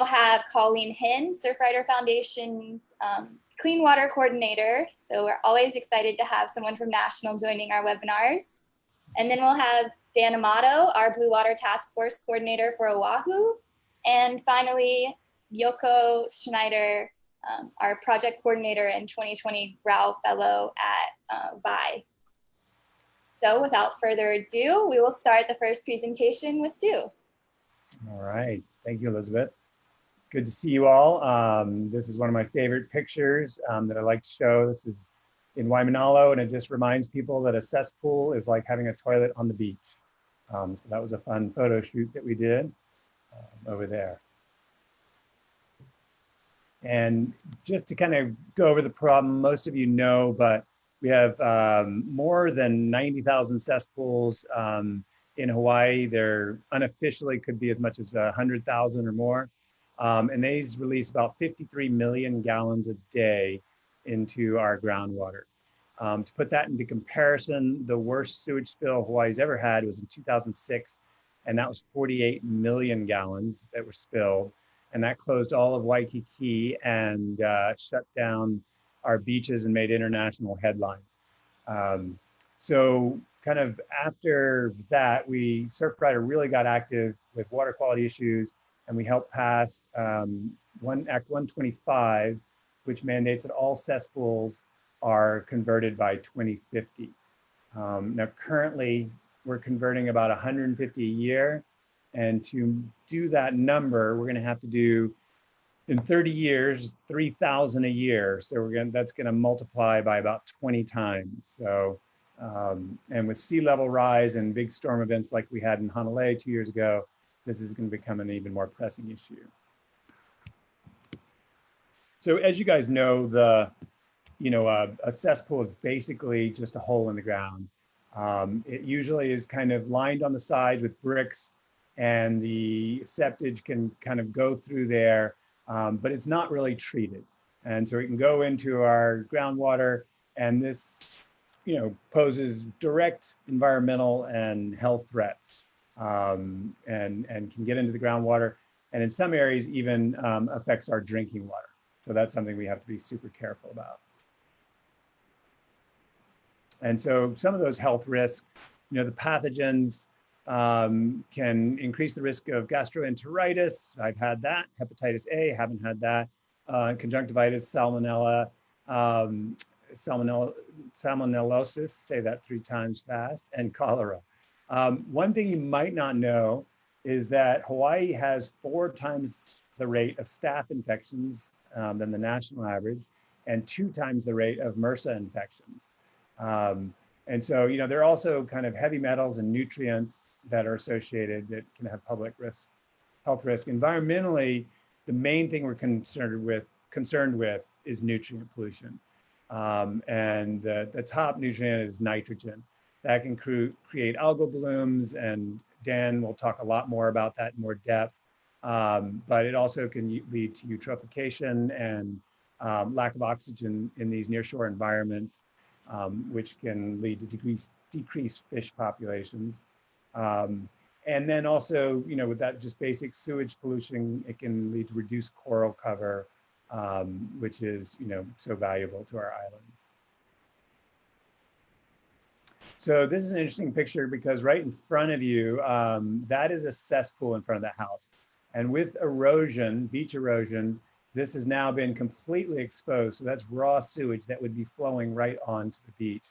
we'll have Colleen Henn, Surfrider Foundation's Clean Water Coordinator. So we're always excited to have someone from National joining our webinars. And then we'll have Dan Amato, our Blue Water Task Force Coordinator for Oahu. And finally, Joachim Schneider, our Project Coordinator and 2020 Grau Fellow at VI. So without further ado, we will start the first presentation with Stu. All right, thank you, Elizabeth. Good to see you all. This is one of my favorite pictures that I like to show. This is in Waimanalo, and it just reminds people that a cesspool is like having a toilet on the beach. So that was a fun photo shoot that we did over there. And just to kind of go over the problem, most of you know, but we have more than 90,000 cesspools in Hawaii. They're unofficially could be as much as 100,000 or more. And these release about 53 million gallons a day into our groundwater. To put that into comparison, the worst sewage spill Hawaii's ever had was in 2006, and that was 48 million gallons that were spilled. And that closed all of Waikiki and shut down our beaches and made international headlines. So kind of after that, Surfrider really got active with water quality issues, and we helped pass Act 125, which mandates that all cesspools are converted by 2050. Now currently, we're converting about 150 a year. And to do that number, we're gonna have to do, in 30 years, 3,000 a year. So that's gonna multiply by about 20 times. So, and with sea level rise and big storm events like we had in Honolulu 2 years ago, this is gonna become an even more pressing issue. So as you guys know, a cesspool is basically just a hole in the ground. It usually is kind of lined on the sides with bricks, and the septage can kind of go through there, but it's not really treated. And so it can go into our groundwater, and this poses direct environmental and health threats, and can get into the groundwater, and in some areas even affects our drinking water. So that's something we have to be super careful about. And so some of those health risks, the pathogens can increase the risk of gastroenteritis. I've had that. Hepatitis A, haven't had that. Conjunctivitis, salmonella, salmonellosis, say that 3 times fast, and cholera. One thing you might not know is that Hawaii has 4 times the rate of staph infections than the national average, and 2 times the rate of MRSA infections. And so, there are also kind of heavy metals and nutrients that are associated that can have public risk, health risk. Environmentally, the main thing we're concerned with is nutrient pollution. And the top nutrient is nitrogen. That can create algal blooms, and Dan will talk a lot more about that in more depth. But it also can lead to eutrophication and lack of oxygen in these nearshore environments, which can lead to decreased fish populations. And then also, with that just basic sewage pollution, it can lead to reduced coral cover, which is, so valuable to our islands. So this is an interesting picture because right in front of you, that is a cesspool in front of the house. And with erosion, beach erosion, this has now been completely exposed. So that's raw sewage that would be flowing right onto the beach.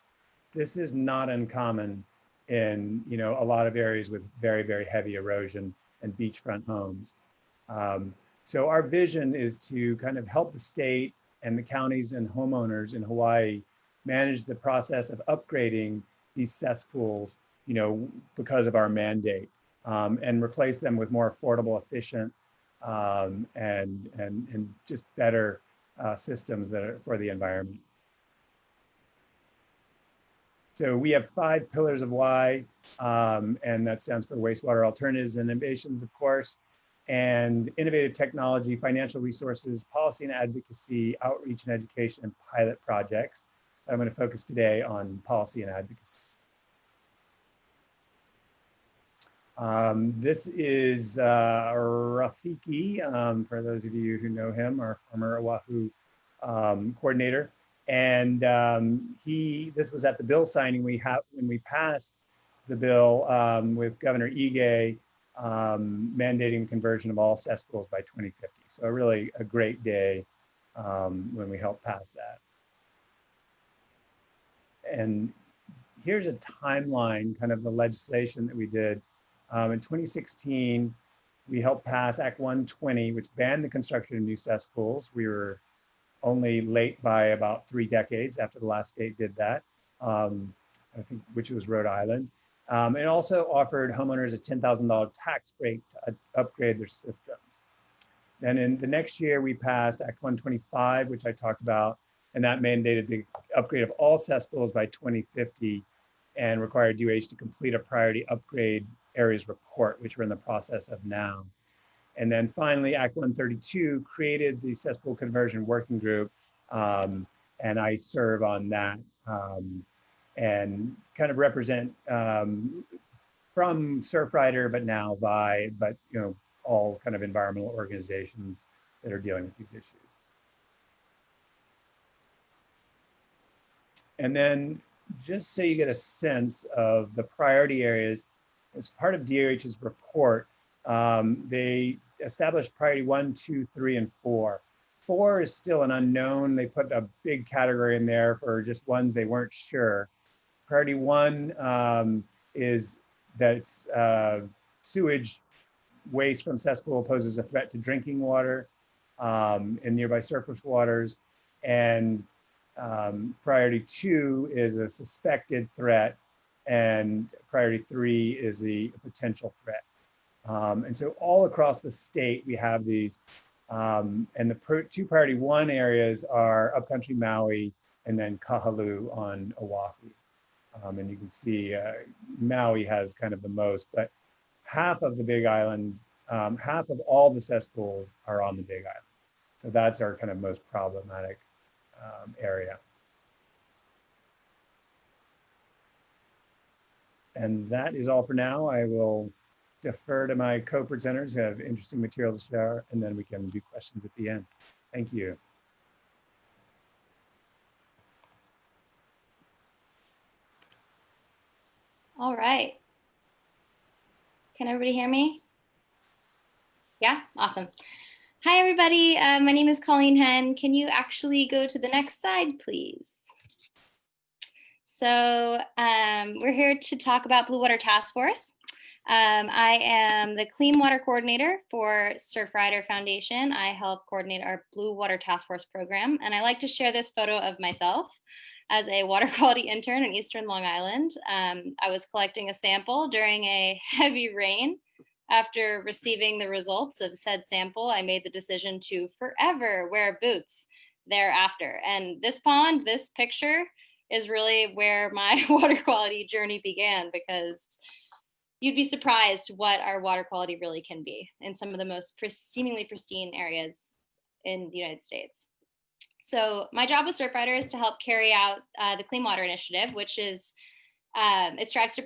This is not uncommon in a lot of areas with very, very heavy erosion and beachfront homes. So our vision is to kind of help the state and the counties and homeowners in Hawaii manage the process of upgrading these cesspools, because of our mandate, and replace them with more affordable, efficient, and just better systems that are for the environment. So we have 5 pillars of why, and that stands for wastewater alternatives and innovations, of course, and innovative technology, financial resources, policy and advocacy, outreach and education, and pilot projects. I'm going to focus today on policy and advocacy. This is Rafiki, for those of you who know him, our former Oahu coordinator. And this was at the bill signing when we passed the bill with Governor Ige mandating conversion of all cesspools by 2050. So really a great day when we helped pass that. And here's a timeline, kind of the legislation that we did. In 2016, we helped pass Act 120, which banned the construction of new cesspools. We were only late by about 3 decades after the last state did that, I think, which was Rhode Island. It also offered homeowners a $10,000 tax break to upgrade their systems. Then in the next year, we passed Act 125, which I talked about, and that mandated the upgrade of all cesspools by 2050 and required UH to complete a priority upgrade areas report, which we're in the process of now. And then finally, Act 132 created the cesspool conversion working group, and I serve on that and kind of represent from Surfrider, but now VI, but all kind of environmental organizations that are dealing with these issues. And then just so you get a sense of the priority areas, as part of DOH's report, they established priority 1, 2, 3, and 4. 4 is still an unknown. They put a big category in there for just ones they weren't sure. Priority 1 is that it's sewage waste from cesspool poses a threat to drinking water in nearby surface waters. And priority 2 is a suspected threat, and priority 3 is the potential threat. And so all across the state, we have these. And the 2 priority 1 areas are upcountry Maui and then Kahalu on Oahu. And you can see Maui has kind of the most, but half of the Big Island, half of all the cesspools are on the Big Island. So that's our kind of most problematic area. And that is all for now. I will defer to my co-presenters who have interesting material to share, and then we can do questions at the end. Thank you. All right. Can everybody hear me? Yeah, awesome. Hi, everybody. My name is Colleen Henn. Can you actually go to the next slide, please? So we're here to talk about Blue Water Task Force. I am the Clean Water Coordinator for Surfrider Foundation. I help coordinate our Blue Water Task Force program, and I like to share this photo of myself as a water quality intern in Eastern Long Island. I was collecting a sample during a heavy rain. After receiving the results of said sample, I made the decision to forever wear boots thereafter. And this pond, this picture, is really where my water quality journey began, because you'd be surprised what our water quality really can be in some of the most seemingly pristine areas in the United States. So my job with Surfrider is to help carry out the Clean Water Initiative, which is it strives to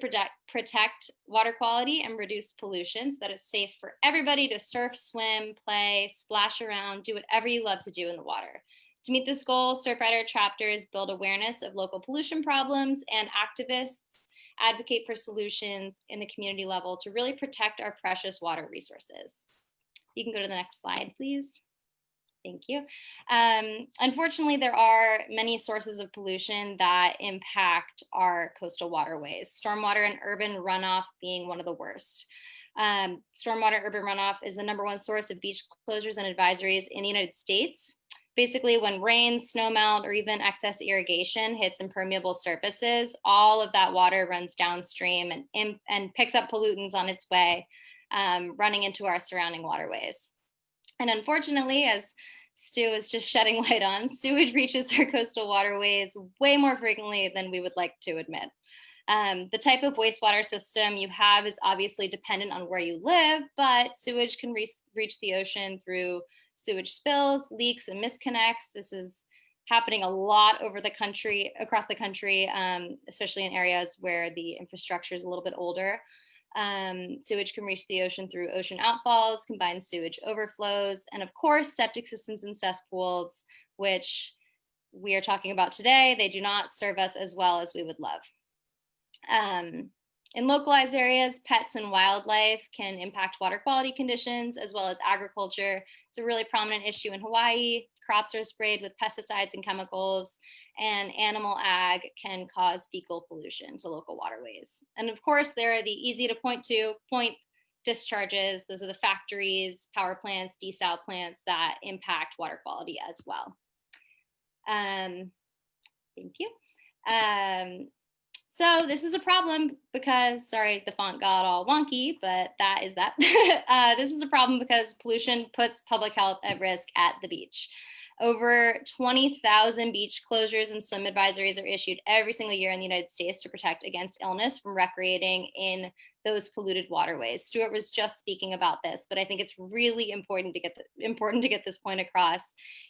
protect water quality and reduce pollution so that it's safe for everybody to surf, swim, play, splash around, do whatever you love to do in the water. To meet this goal, Surfrider chapters build awareness of local pollution problems, and activists advocate for solutions in the community level to really protect our precious water resources. You can go to the next slide, please. Thank you. Unfortunately, there are many sources of pollution that impact our coastal waterways, stormwater and urban runoff being one of the worst. Stormwater urban runoff is the #1 source of beach closures and advisories in the United States. Basically, when rain, snowmelt, or even excess irrigation hits impermeable surfaces, all of that water runs downstream and picks up pollutants on its way, running into our surrounding waterways. And unfortunately, as Stu is just shedding light on, sewage reaches our coastal waterways way more frequently than we would like to admit. The type of wastewater system you have is obviously dependent on where you live, but sewage can reach the ocean through sewage spills, leaks, and misconnects. This is happening a lot over the country, across the country, especially in areas where the infrastructure is a little bit older. Sewage can reach the ocean through ocean outfalls, combined sewage overflows, and of course, septic systems and cesspools, which we are talking about today. They do not serve us as well as we would love. In localized areas, pets and wildlife can impact water quality conditions as well as agriculture. It's a really prominent issue in Hawaii. Crops are sprayed with pesticides and chemicals, and animal ag can cause fecal pollution to local waterways. And of course, there are the easy to point discharges. Those are the factories, power plants, desal plants that impact water quality as well. Thank you. So this is a problem because, sorry, the font got all wonky, but that is that. This is a problem because pollution puts public health at risk at the beach. Over 20,000 beach closures and swim advisories are issued every single year in the United States to protect against illness from recreating in those polluted waterways. Stuart was just speaking about this, but I think it's really important to get this point across.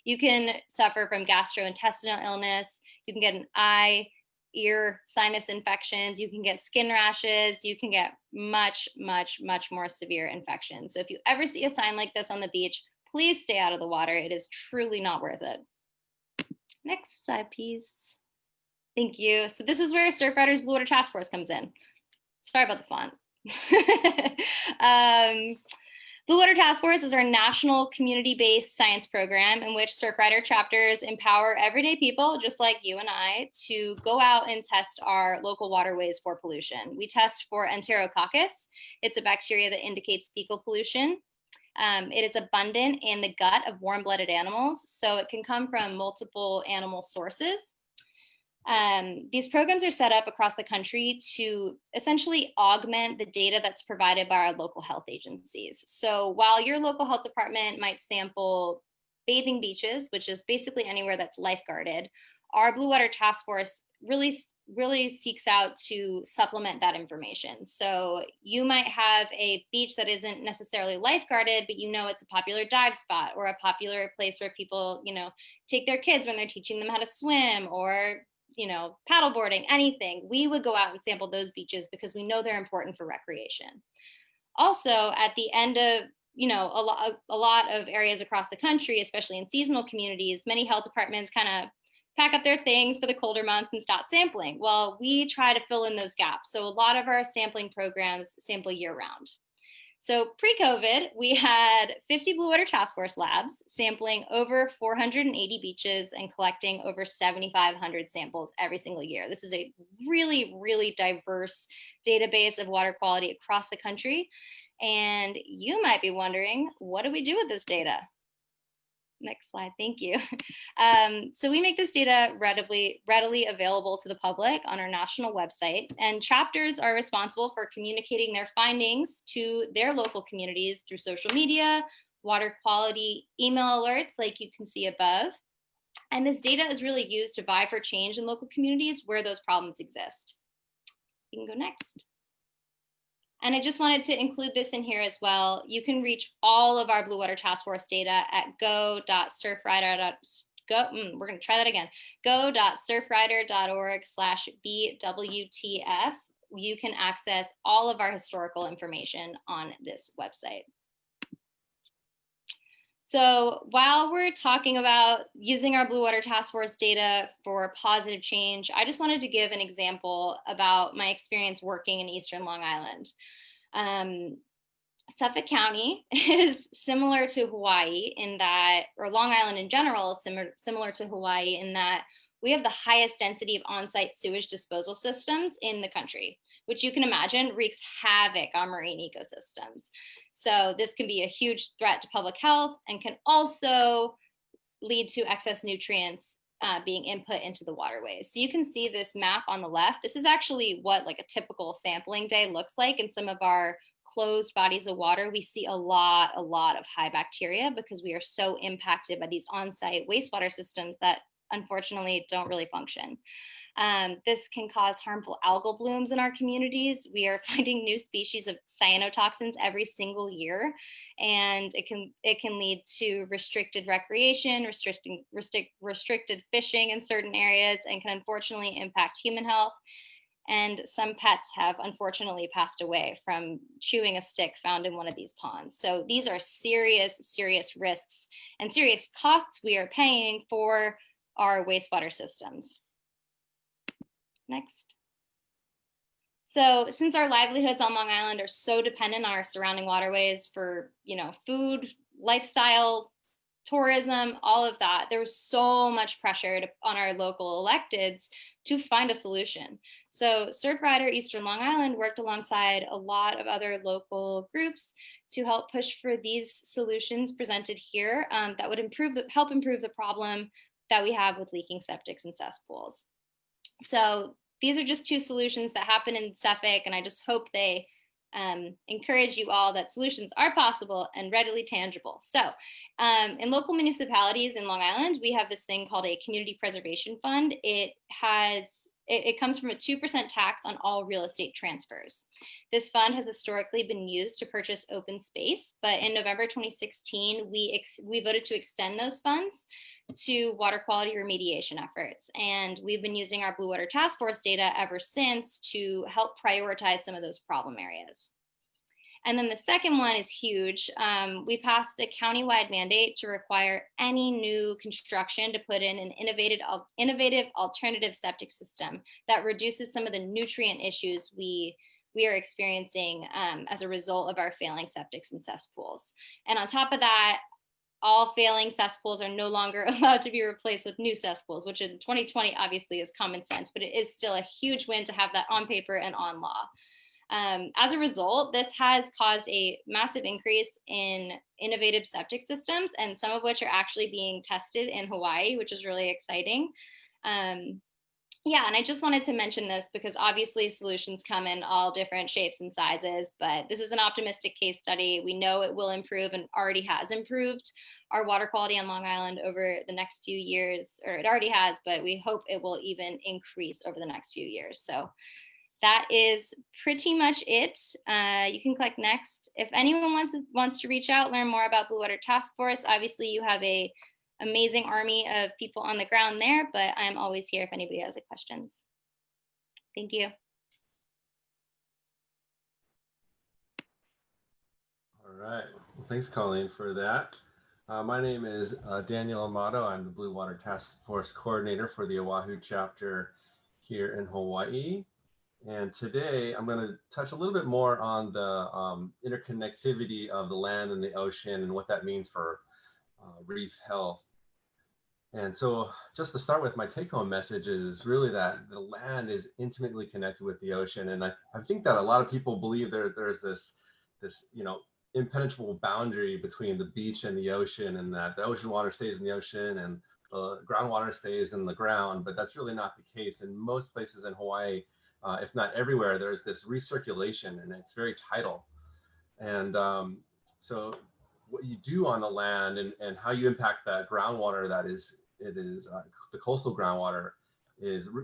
You can suffer from gastrointestinal illness. You can get an eye, ear, sinus infections. You can get skin rashes. You can get much, much, much more severe infections. So if you ever see a sign like this on the beach, please stay out of the water. It is truly not worth it. Next slide, please. Thank you. So this is where Surfrider's Blue Water Task Force comes in. Sorry about the font. Blue Water Task Force is our national community-based science program in which Surfrider chapters empower everyday people, just like you and I, to go out and test our local waterways for pollution. We test for Enterococcus. It's a bacteria that indicates fecal pollution. It is abundant in the gut of warm-blooded animals, so it can come from multiple animal sources. These programs are set up across the country to essentially augment the data that's provided by our local health agencies. So while your local health department might sample bathing beaches, which is basically anywhere that's lifeguarded, our Blue Water Task Force really seeks out to supplement that information. So you might have a beach that isn't necessarily lifeguarded, but you know it's a popular dive spot or a popular place where people, take their kids when they're teaching them how to swim or, paddleboarding, anything. We would go out and sample those beaches because we know they're important for recreation. Also, at the end of a lot of areas across the country, especially in seasonal communities, many health departments kind of pack up their things for the colder months and stop sampling. Well, we try to fill in those gaps. So a lot of our sampling programs sample year round. So pre-COVID, we had 50 Blue Water Task Force labs sampling over 480 beaches and collecting over 7,500 samples every single year. This is a really, really diverse database of water quality across the country. And you might be wondering, what do we do with this data? Next slide, thank you. So we make this data readily available to the public on our national website, and chapters are responsible for communicating their findings to their local communities through social media, water quality email alerts like you can see above. And this data is really used to vie for change in local communities where those problems exist. You can go next. And I just wanted to include this in here as well. You can reach all of our Blue Water Task Force data at go.surfrider.org/BWTF. You can access all of our historical information on this website. So while we're talking about using our Blue Water Task Force data for positive change, I just wanted to give an example about my experience working in Eastern Long Island. Suffolk County is similar to Hawaii in that, or Long Island in general is similar to Hawaii in that we have the highest density of on-site sewage disposal systems in the country, which you can imagine wreaks havoc on marine ecosystems. So this can be a huge threat to public health and can also lead to excess nutrients being input into the waterways. So you can see this map on the left. This is actually what like a typical sampling day looks like in some of our closed bodies of water. We see a lot of high bacteria because we are so impacted by these on-site wastewater systems that unfortunately don't really function. This can cause harmful algal blooms in our communities. We are finding new species of cyanotoxins every single year, and it can lead to restricted recreation, restricted fishing in certain areas, and can unfortunately impact human health. And some pets have unfortunately passed away from chewing a stick found in one of these ponds. So these are serious, serious risks and serious costs we are paying for our wastewater systems. Next. So since our livelihoods on Long Island are so dependent on our surrounding waterways for, food, lifestyle, tourism, all of that, there was so much pressure on our local electeds to find a solution. So Surfrider Eastern Long Island worked alongside a lot of other local groups to help push for these solutions presented here that would help improve the problem that we have with leaking septics and cesspools. So these are just two solutions that happen in Suffolk, and I just hope they encourage you all that solutions are possible and readily tangible. So in local municipalities in Long Island, we have this thing called a community preservation fund. It comes from a 2% tax on all real estate transfers. This fund has historically been used to purchase open space, but in November 2016, we voted to extend those funds to water quality remediation efforts. And we've been using our Blue Water Task Force data ever since to help prioritize some of those problem areas. And then the second one is huge. We passed a countywide mandate to require any new construction to put in an innovative alternative septic system that reduces some of the nutrient issues we are experiencing as a result of our failing septics and cesspools. And on top of that, all failing cesspools are no longer allowed to be replaced with new cesspools, which in 2020 obviously is common sense, but it is still a huge win to have that on paper and on law. As a result, this has caused a massive increase in innovative septic systems, and some of which are actually being tested in Hawaii, which is really exciting. Yeah, and I just wanted to mention this because obviously solutions come in all different shapes and sizes, but this is an optimistic case study. We know it will improve and already has improved our water quality on Long Island over the next few years, or it already has, but we hope it will even increase over the next few years. So that is pretty much it. You can click next. If anyone wants to reach out, learn more about Blue Water Task Force, obviously you have a amazing army of people on the ground there, but I'm always here if anybody has any questions. Thank you. All right, well, thanks Colleen for that. My name is Daniel Amato. I'm the Blue Water Task Force Coordinator for the Oahu chapter here in Hawaii. And today I'm going to touch a little bit more on the interconnectivity of the land and the ocean and what that means for reef health. And so just to start with, my take-home message is really that the land is intimately connected with the ocean. And I think that a lot of people believe there's this impenetrable boundary between the beach and the ocean, and that the ocean water stays in the ocean and the groundwater stays in the ground, but that's really not the case. In most places in Hawaii, if not everywhere, there's this recirculation, and it's very tidal. And so what you do on the land and how you impact that groundwater the coastal groundwater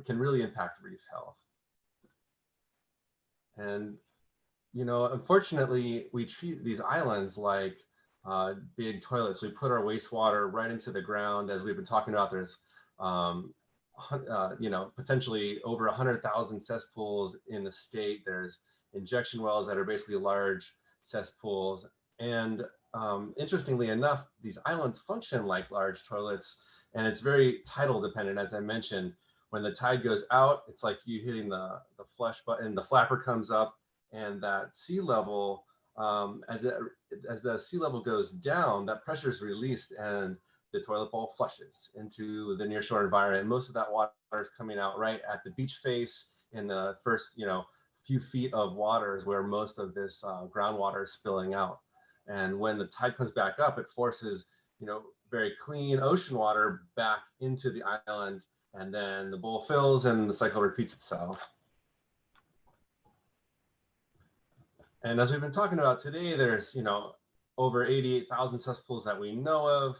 can really impact reef health. And unfortunately, we treat these islands like big toilets. We put our wastewater right into the ground. As we've been talking about, there's potentially over 100,000 cesspools in the state. There's injection wells that are basically large cesspools. And interestingly enough, these islands function like large toilets, and it's very tidal dependent. As I mentioned, when the tide goes out, it's like you hitting the flush button, the flapper comes up, and that sea level, as the sea level goes down, that pressure is released and the toilet bowl flushes into the nearshore environment. Most of that water is coming out right at the beach face in the first, few feet of water is where most of this groundwater is spilling out. And when the tide comes back up, it forces, very clean ocean water back into the island, and then the bowl fills and the cycle repeats itself. And as we've been talking about today, there's, over 88,000 cesspools that we know of.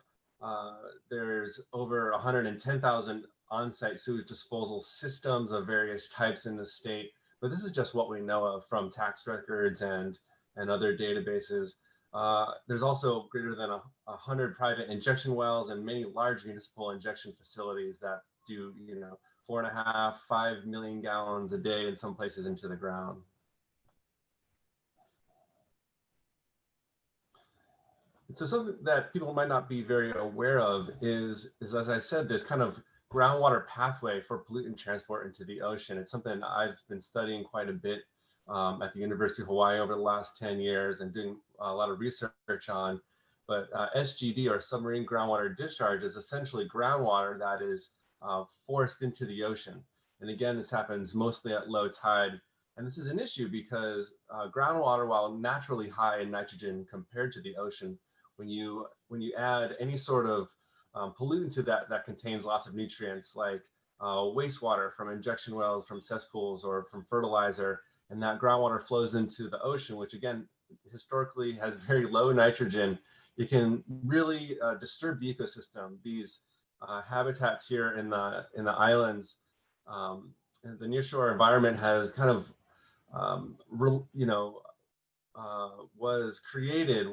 There's over 110,000 on-site sewage disposal systems of various types in the state. But this is just what we know of from tax records and other databases. There's also greater than 100 private injection wells and many large municipal injection facilities that do, 4.5, 5 million gallons a day in some places into the ground. So something that people might not be very aware of is as I said, this kind of groundwater pathway for pollutant transport into the ocean. It's something I've been studying quite a bit at the University of Hawaii over the last 10 years and doing a lot of research on. But SGD, or submarine groundwater discharge, is essentially groundwater that is forced into the ocean. And again, this happens mostly at low tide. And this is an issue because groundwater, while naturally high in nitrogen compared to the ocean, when you add any sort of pollutant to that contains lots of nutrients, like wastewater from injection wells, from cesspools, or from fertilizer, and that groundwater flows into the ocean, which again, historically has very low nitrogen, it can really disturb the ecosystem. These habitats here in the islands, the nearshore environment has kind of, was created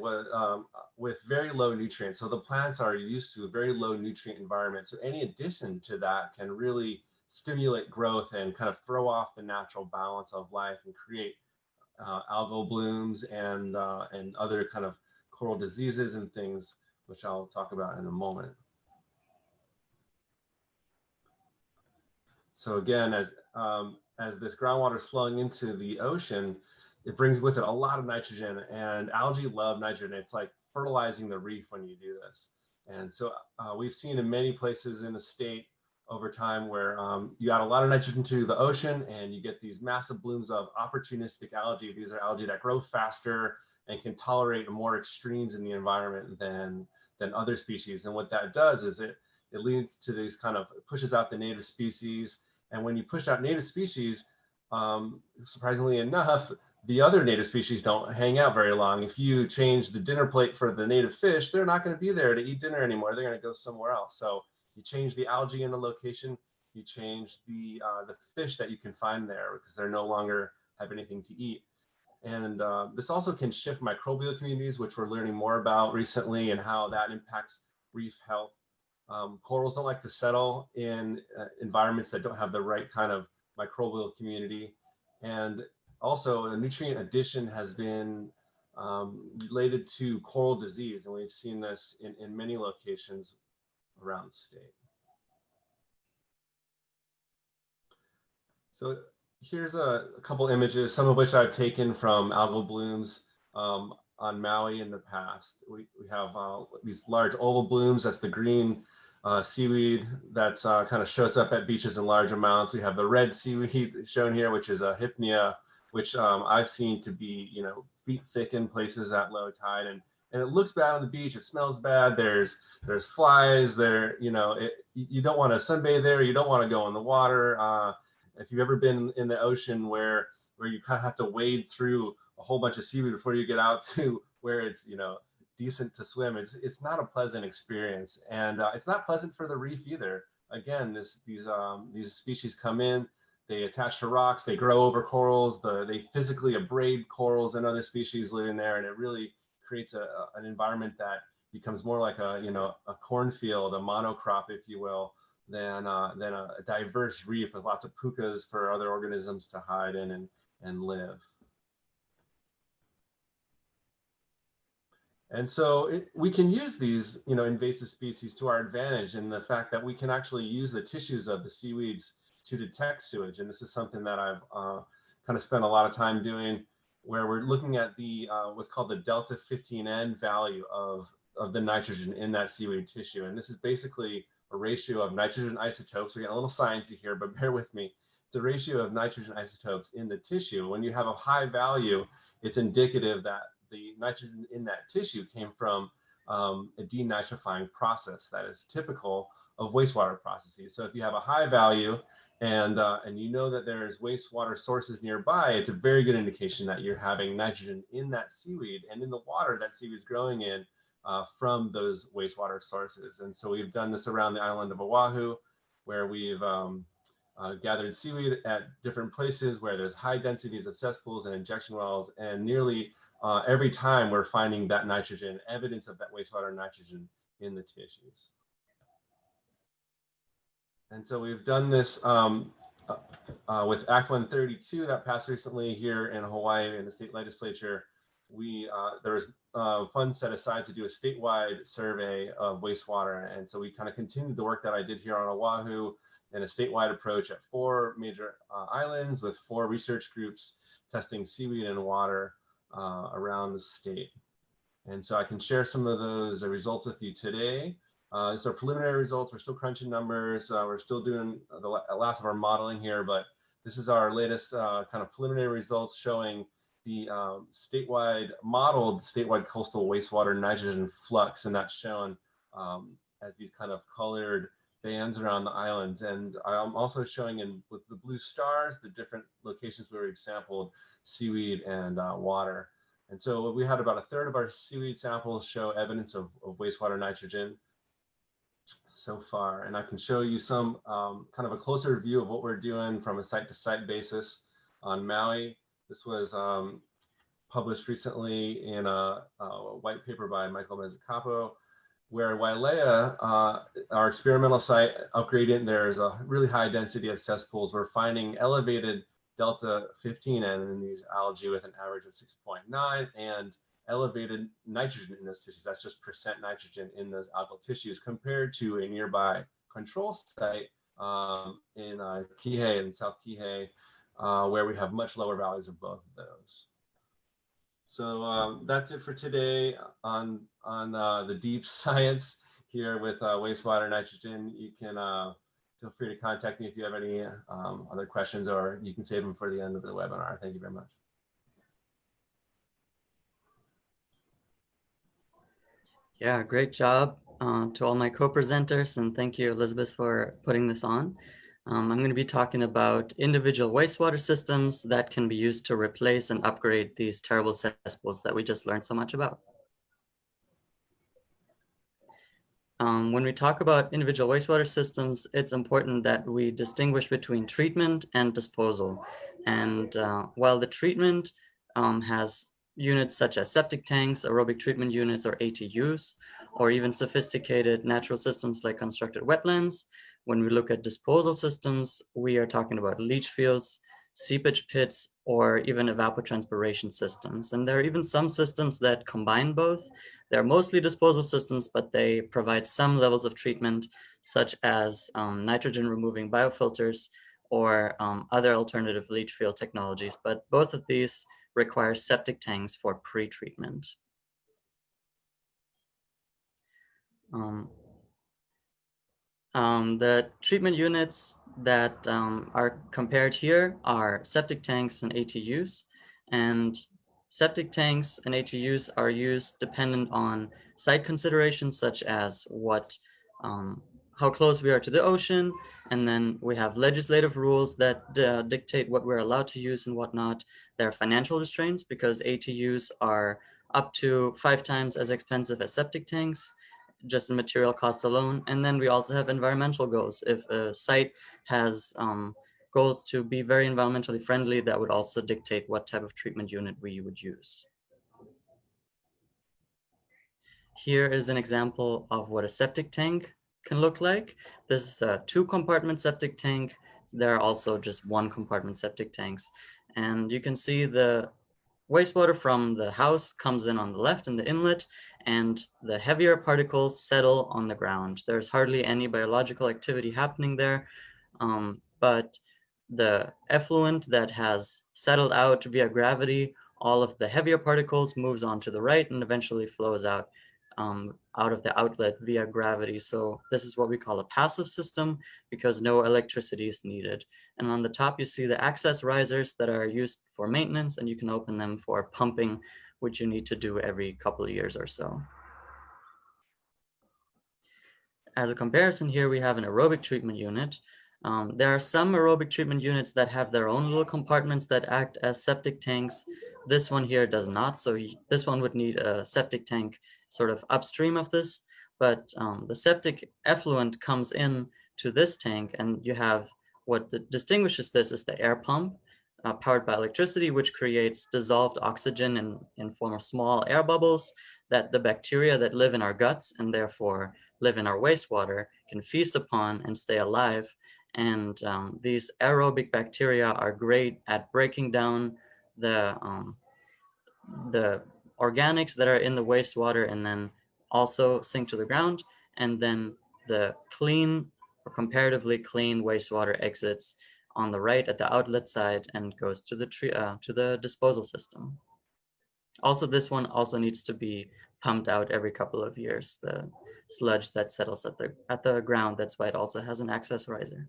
with very low nutrients. So the plants are used to a very low nutrient environment. So any addition to that can really stimulate growth and kind of throw off the natural balance of life and create algal blooms and other kind of coral diseases and things, which I'll talk about in a moment. So again, as this groundwater is flowing into the ocean, it brings with it a lot of nitrogen, and algae love nitrogen. It's like fertilizing the reef when you do this. And so we've seen in many places in the state over time where you add a lot of nitrogen to the ocean and you get these massive blooms of opportunistic algae. These are algae that grow faster and can tolerate more extremes in the environment than other species. And what that does is it leads to these kind of, pushes out the native species. And when you push out native species, surprisingly enough, the other native species don't hang out very long. If you change the dinner plate for the native fish, they're not going to be there to eat dinner anymore. They're going to go somewhere else. So you change the algae in the location, you change the fish that you can find there because they're no longer have anything to eat. And this also can shift microbial communities, which we're learning more about recently, and how that impacts reef health. Corals don't like to settle in environments that don't have the right kind of microbial community. And also, a nutrient addition has been related to coral disease, and we've seen this in many locations around the state. So here's a couple images, some of which I've taken from algal blooms on Maui in the past. We have these large oval blooms. That's the green seaweed that's kind of shows up at beaches in large amounts. We have the red seaweed shown here, which is a hypnea, which I've seen to be, feet thick in places at low tide, and it looks bad on the beach. It smells bad. There's flies there. You don't want to sunbathe there. You don't want to go in the water. If you've ever been in the ocean where you kind of have to wade through a whole bunch of seaweed before you get out to where it's decent to swim, it's not a pleasant experience, and it's not pleasant for the reef either. Again, these species come in, they attach to rocks, they grow over corals, they physically abrade corals and other species living there, and it really creates an environment that becomes more like a cornfield, a monocrop, if you will, than a diverse reef with lots of pukas for other organisms to hide in and live. And so we can use these invasive species to our advantage in the fact that we can actually use the tissues of the seaweeds to detect sewage. And this is something that I've kind of spent a lot of time doing, where we're looking at the what's called the delta 15N value of the nitrogen in that seaweed tissue. And this is basically a ratio of nitrogen isotopes. We're getting a little sciencey here, but bear with me. It's a ratio of nitrogen isotopes in the tissue. When you have a high value, it's indicative that the nitrogen in that tissue came from a denitrifying process that is typical of wastewater processes. So if you have a high value and you know that there's wastewater sources nearby, it's a very good indication that you're having nitrogen in that seaweed and in the water that seaweed's growing in from those wastewater sources. And so we've done this around the island of Oahu, where we've gathered seaweed at different places where there's high densities of cesspools and injection wells, and nearly every time we're finding that nitrogen, evidence of that wastewater nitrogen in the tissues. And so we've done this with Act 132 that passed recently here in Hawaii in the state legislature. There was funds set aside to do a statewide survey of wastewater. And so we kind of continued the work that I did here on Oahu in a statewide approach at 4 major islands with 4 research groups testing seaweed and water around the state. And so I can share some of those results with you today. These are preliminary results. We're still crunching numbers. We're still doing the last of our modeling here, but this is our latest kind of preliminary results showing the modeled statewide coastal wastewater nitrogen flux, and that's shown as these kind of colored bands around the islands. And I'm also showing in with the blue stars the different locations where we've sampled seaweed and water. And so we had about a third of our seaweed samples show evidence of wastewater nitrogen so far. And I can show you some kind of a closer view of what we're doing from a site-to-site basis on Maui. This was published recently in a white paper by Michael Mezzacapo, where Wailea, our experimental site upgradient, there's a really high density of cesspools. We're finding elevated delta 15N in these algae with an average of 6.9 and elevated nitrogen in those tissues. That's just percent nitrogen in those algal tissues compared to a nearby control site in Kihei, in South Kihei, where we have much lower values of both of those. So that's it for today on the deep science here with wastewater nitrogen. You can feel free to contact me if you have any other questions, or you can save them for the end of the webinar. Thank you very much. Yeah, great job to all my co-presenters, and thank you, Elizabeth, for putting this on. I'm going to be talking about individual wastewater systems that can be used to replace and upgrade these terrible cesspools that we just learned so much about. When we talk about individual wastewater systems, it's important that we distinguish between treatment and disposal. And while the treatment has units such as septic tanks, aerobic treatment units, or ATUs, or even sophisticated natural systems like constructed wetlands, when we look at disposal systems, we are talking about leach fields, seepage pits, or even evapotranspiration systems. And there are even some systems that combine both. They're mostly disposal systems, but they provide some levels of treatment, such as nitrogen removing biofilters or other alternative leach field technologies. But both of these require septic tanks for pre-treatment. The treatment units that are compared here are septic tanks and ATUs. And septic tanks and ATUs are used dependent on site considerations such as how close we are to the ocean. And then we have legislative rules that dictate what we're allowed to use and whatnot. There are financial restraints because ATUs are up to 5 times as expensive as septic tanks, just in material costs alone. And then we also have environmental goals. If a site has goals to be very environmentally friendly, that would also dictate what type of treatment unit we would use. Here is an example of what a septic tank can look like. This is a 2-compartment septic tank. There are also just 1-compartment septic tanks. And you can see the wastewater from the house comes in on the left in the inlet, and the heavier particles settle on the ground. There's hardly any biological activity happening there, but the effluent that has settled out via gravity, all of the heavier particles moves on to the right and eventually flows out of the outlet via gravity. So this is what we call a passive system because no electricity is needed. And on the top, you see the access risers that are used for maintenance, and you can open them for pumping, which you need to do every couple of years or so. As a comparison here, we have an aerobic treatment unit. There are some aerobic treatment units that have their own little compartments that act as septic tanks. This one here does not, so this one would need a septic tank sort of upstream of this, but the septic effluent comes in to this tank, and you have what distinguishes this is the air pump powered by electricity, which creates dissolved oxygen in form of small air bubbles that the bacteria that live in our guts and therefore live in our wastewater can feast upon and stay alive. And these aerobic bacteria are great at breaking down the organics that are in the wastewater and then also sink to the ground. And then the clean or comparatively clean wastewater exits on the right at the outlet side and goes to the disposal system. Also, this one also needs to be pumped out every couple of years, the sludge that settles at the ground. That's why it also has an access riser.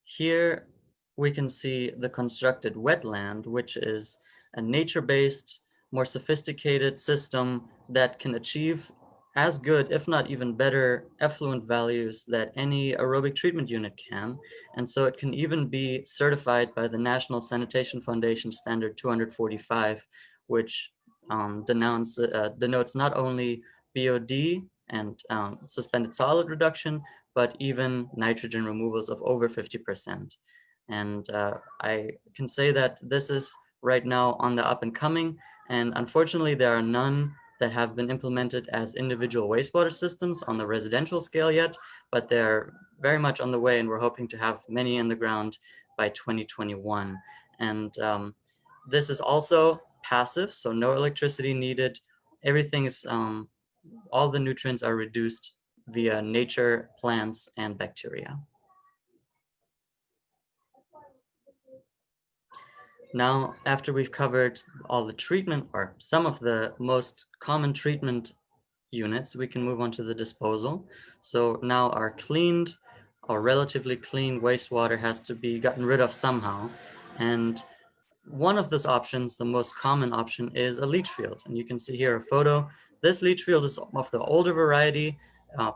Here we can see the constructed wetland, which is a nature-based, more sophisticated system that can achieve as good, if not even better, effluent values that any aerobic treatment unit can. And so it can even be certified by the National Sanitation Foundation Standard 245, which denotes not only BOD and suspended solid reduction, but even nitrogen removals of over 50%. And I can say that this is right now on the up and coming, and unfortunately there are none that have been implemented as individual wastewater systems on the residential scale yet, but they're very much on the way, and we're hoping to have many in the ground by 2021. And this is also passive, so no electricity needed. Everything's, all the nutrients are reduced via nature, plants, and bacteria. Now, after we've covered all the treatment, or some of the most common treatment units, we can move on to the disposal. So now our cleaned or relatively clean wastewater has to be gotten rid of somehow. And one of those options, the most common option, is a leach field. And you can see here a photo. This leach field is of the older variety,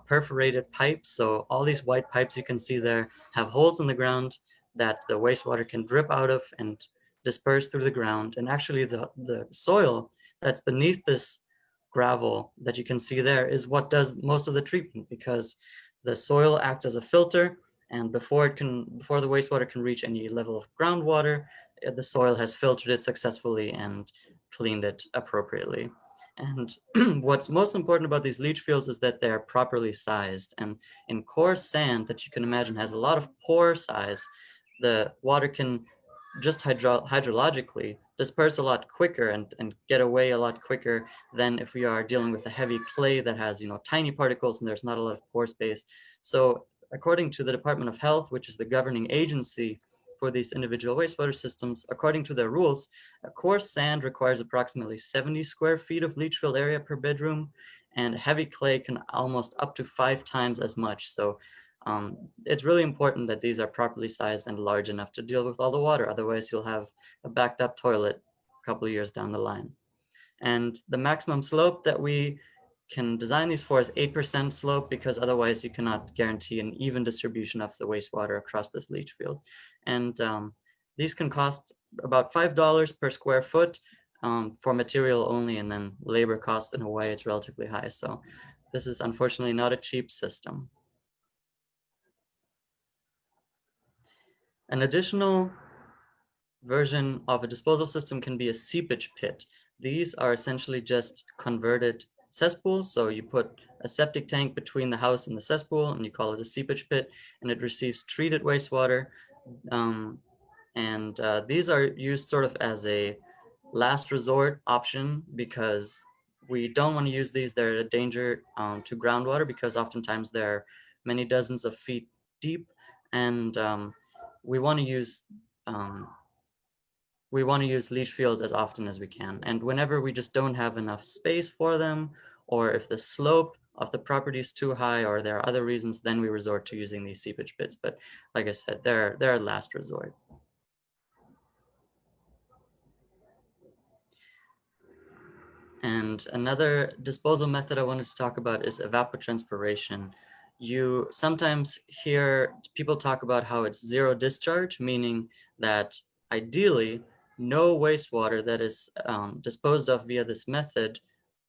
perforated pipes. So all these white pipes you can see there have holes in the ground that the wastewater can drip out of and disperse through the ground. And actually the soil that's beneath this gravel that you can see there is what does most of the treatment, because the soil acts as a filter, and before the wastewater can reach any level of groundwater, the soil has filtered it successfully and cleaned it appropriately. And what's most important about these leach fields is that they're properly sized. And in coarse sand that you can imagine has a lot of pore size, the water can just hydrologically disperse a lot quicker and get away a lot quicker than if we are dealing with a heavy clay that has, tiny particles and there's not a lot of pore space. So according to the Department of Health, which is the governing agency for these individual wastewater systems, according to their rules, a coarse sand requires approximately 70 square feet of leach field area per bedroom, and heavy clay can almost up to 5 times as much. So it's really important that these are properly sized and large enough to deal with all the water. Otherwise, you'll have a backed up toilet a couple of years down the line. And the maximum slope that we can design these for is 8% slope, because otherwise you cannot guarantee an even distribution of the wastewater across this leach field. And these can cost about $5 per square foot for material only, and then labor cost in Hawaii, it's relatively high. So this is unfortunately not a cheap system. An additional version of a disposal system can be a seepage pit. These are essentially just converted cesspools. So you put a septic tank between the house and the cesspool, and you call it a seepage pit, and it receives treated wastewater. These are used sort of as a last resort option, because we don't want to use these. They're a danger to groundwater, because oftentimes they're many dozens of feet deep, and we want to use leach fields as often as we can. And whenever we just don't have enough space for them, or if the slope of the property is too high, or there are other reasons, then we resort to using these seepage pits. But like I said, they're a last resort. And another disposal method I wanted to talk about is evapotranspiration. You sometimes hear people talk about how it's zero discharge, meaning that ideally no wastewater that is disposed of via this method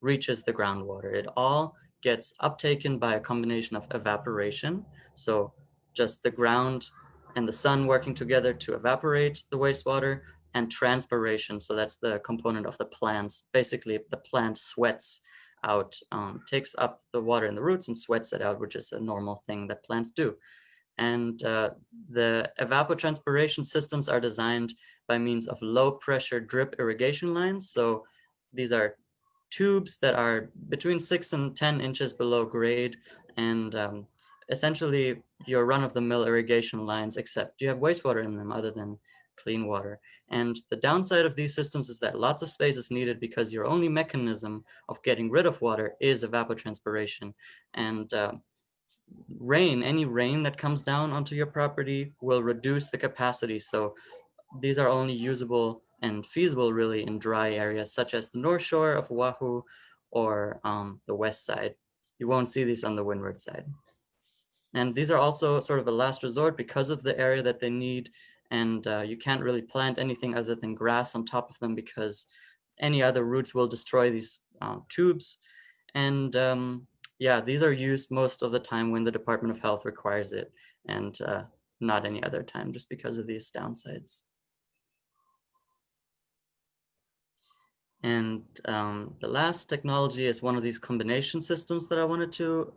reaches the groundwater. It all gets uptaken by a combination of evaporation, so just the ground and the sun working together to evaporate the wastewater, and transpiration, so that's the component of the plants. Basically, the plant sweats out, takes up the water in the roots and sweats it out, which is a normal thing that plants do. And the evapotranspiration systems are designed by means of low pressure drip irrigation lines. So these are tubes that are between 6 and 10 inches below grade, and essentially your run-of-the-mill irrigation lines, except you have wastewater in them other than clean water. And the downside of these systems is that lots of space is needed because your only mechanism of getting rid of water is evapotranspiration. And any rain that comes down onto your property will reduce the capacity. So these are only usable and feasible really in dry areas such as the North Shore of Oahu or the west side. You won't see these on the windward side. And these are also sort of a last resort because of the area that they need. And you can't really plant anything other than grass on top of them because any other roots will destroy these tubes. And yeah, these are used most of the time when the Department of Health requires it, and not any other time just because of these downsides. And the last technology is one of these combination systems that I wanted to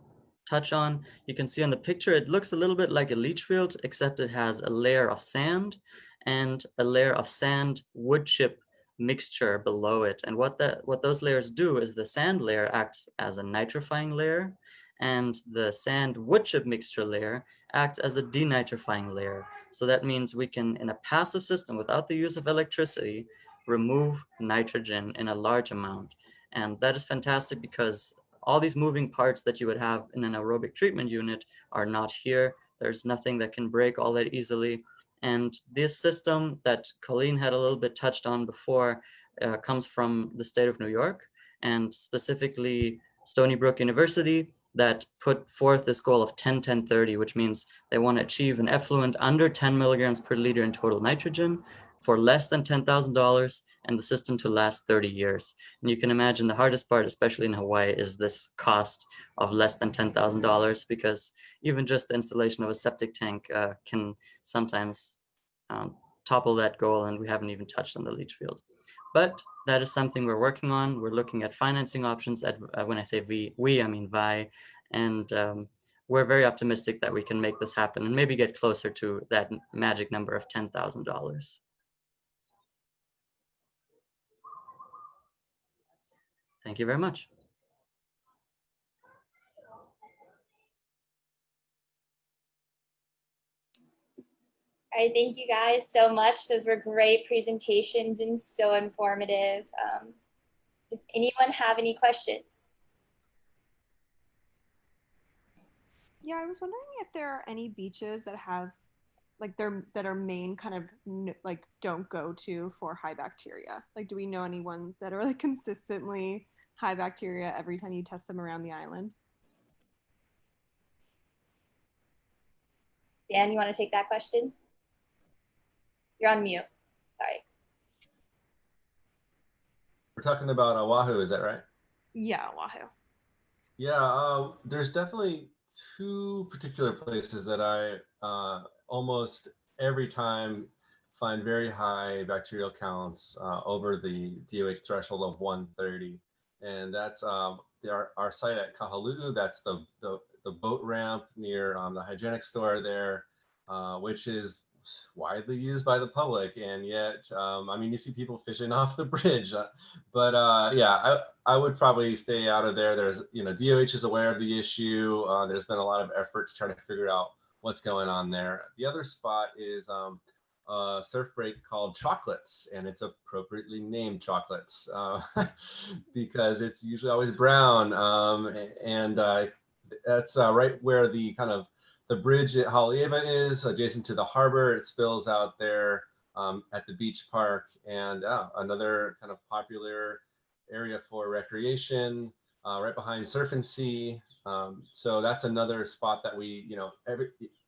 touch on. You can see on the picture, it looks a little bit like a leach field, except it has a layer of sand and a layer of sand wood chip mixture below it. And what those layers do is the sand layer acts as a nitrifying layer, and the sand wood chip mixture layer acts as a denitrifying layer. So that means we can, in a passive system without the use of electricity, remove nitrogen in a large amount. And that is fantastic because all these moving parts that you would have in an aerobic treatment unit are not here. There's nothing that can break all that easily. And this system that Colleen had a little bit touched on before comes from the state of New York, and specifically Stony Brook University, that put forth this goal of 10-10-30, which means they want to achieve an effluent under 10 milligrams per liter in total nitrogen for less than $10,000 and the system to last 30 years. And you can imagine the hardest part, especially in Hawaii, is this cost of less than $10,000, because even just the installation of a septic tank can sometimes topple that goal, and we haven't even touched on the leach field. But that is something we're working on. We're looking at financing options at, when I say we, I mean VI, and we're very optimistic that we can make this happen and maybe get closer to that magic number of $10,000. Thank you very much. All right, thank you guys so much. Those were great presentations and so informative. Does anyone have any questions? Yeah, I was wondering if there are any beaches that have like that are main kind of like don't go to for high bacteria. Like, do we know anyone that are like consistently high bacteria every time you test them around the island? Dan, you want to take that question? You're on mute. Sorry. We're talking about Oahu, is that right? Yeah, Oahu. Yeah, there's definitely two particular places that I almost every time find very high bacterial counts over the DOH threshold of 130. And that's our site at Kahaluu. That's the boat ramp near the hygienic store there, which is widely used by the public, and yet I mean, you see people fishing off the bridge, but yeah, I would probably stay out of there. There's, you know, DOH is aware of the issue. There's been a lot of efforts trying to figure out what's going on there. The other spot is a surf break called Chocolates, and it's appropriately named Chocolates because it's usually always brown, and that's right where the kind of the bridge at Haleiwa is, adjacent to the harbor. It spills out there at the beach park, and another kind of popular area for recreation, right behind Surf and Sea. So that's another spot that we, you know,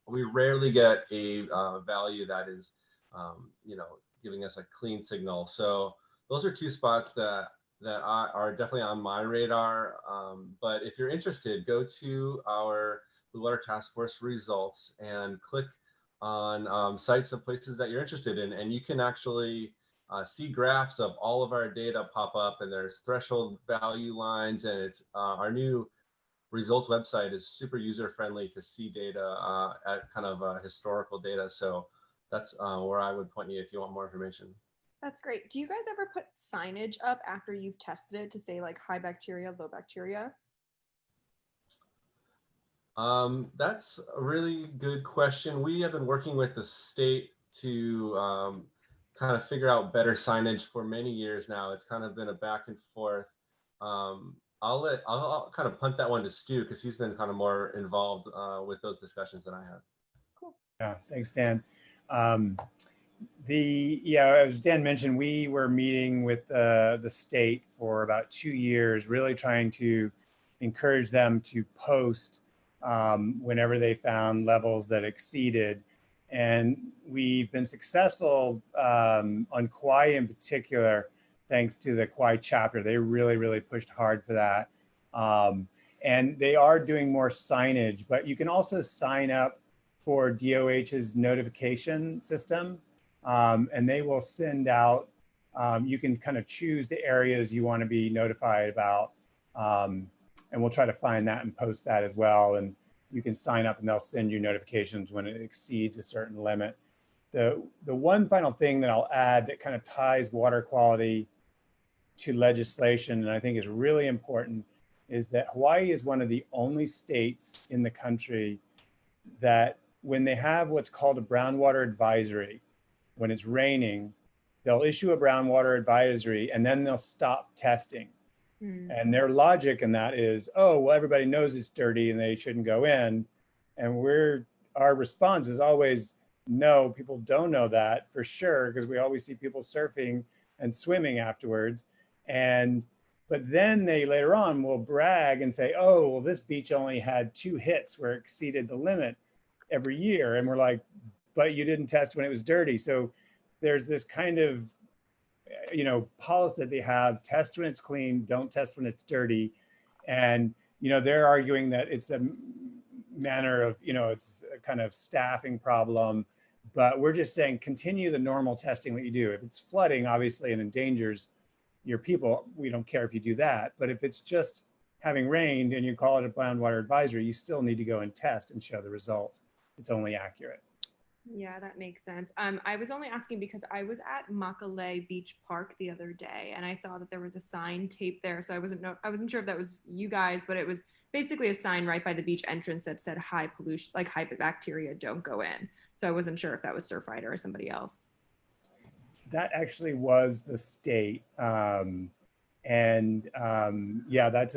we rarely get a value that is, you know, giving us a clean signal. So those are two spots that are definitely on my radar. But if you're interested, go to our Blue Water Task Force results and click on sites of places that you're interested in, and you can actually see graphs of all of our data pop up, and there's threshold value lines, and it's our new results website is super user friendly to see data at kind of historical data. So that's where I would point you if you want more information. That's great. Do you guys ever put signage up after you've tested it to say like high bacteria, low bacteria? That's a really good question. We have been working with the state to kind of figure out better signage for many years now. It's kind of been a back and forth. I'll kind of punt that one to Stu because he's been kind of more involved with those discussions than I have. Cool. Yeah, thanks, Dan. As Dan mentioned, we were meeting with the state for about 2 years, really trying to encourage them to post whenever they found levels that exceeded. And we've been successful on Kauai in particular, thanks to the Kauai chapter. They really pushed hard for that. And they are doing more signage, but you can also sign up for DOH's notification system. And they will send out, you can kind of choose the areas you want to be notified about. And we'll try to find that and post that as well. And you can sign up and they'll send you notifications when it exceeds a certain limit. The one final thing that I'll add that kind of ties water quality to legislation, and I think is really important, is that Hawaii is one of the only states in the country that when they have what's called a brown water advisory, when it's raining, they'll issue a brown water advisory and then they'll stop testing. And their logic in that is, oh, well, everybody knows it's dirty and they shouldn't go in. And our response is always, no, people don't know that for sure, because we always see people surfing and swimming afterwards. But then they later on will brag and say, oh, well, this beach only had 2 hits where it exceeded the limit every year. And we're like, but you didn't test when it was dirty. So there's this kind of policy that they have: test when it's clean, don't test when it's dirty. And they're arguing that it's a manner of it's a kind of staffing problem, but we're just saying continue the normal testing that you do. If it's flooding, obviously, and endangers your people, we don't care if you do that. But if it's just having rained and you call it a brown water advisory, you still need to go and test and show the results. It's only accurate. Yeah, that makes sense. I was only asking because I was at Makale Beach Park the other day and I saw that there was a sign taped there. So I wasn't sure if that was you guys, but it was basically a sign right by the beach entrance that said high pollution, like high bacteria, don't go in. So I wasn't sure if that was Surfrider or somebody else. That actually was the state. Yeah, that's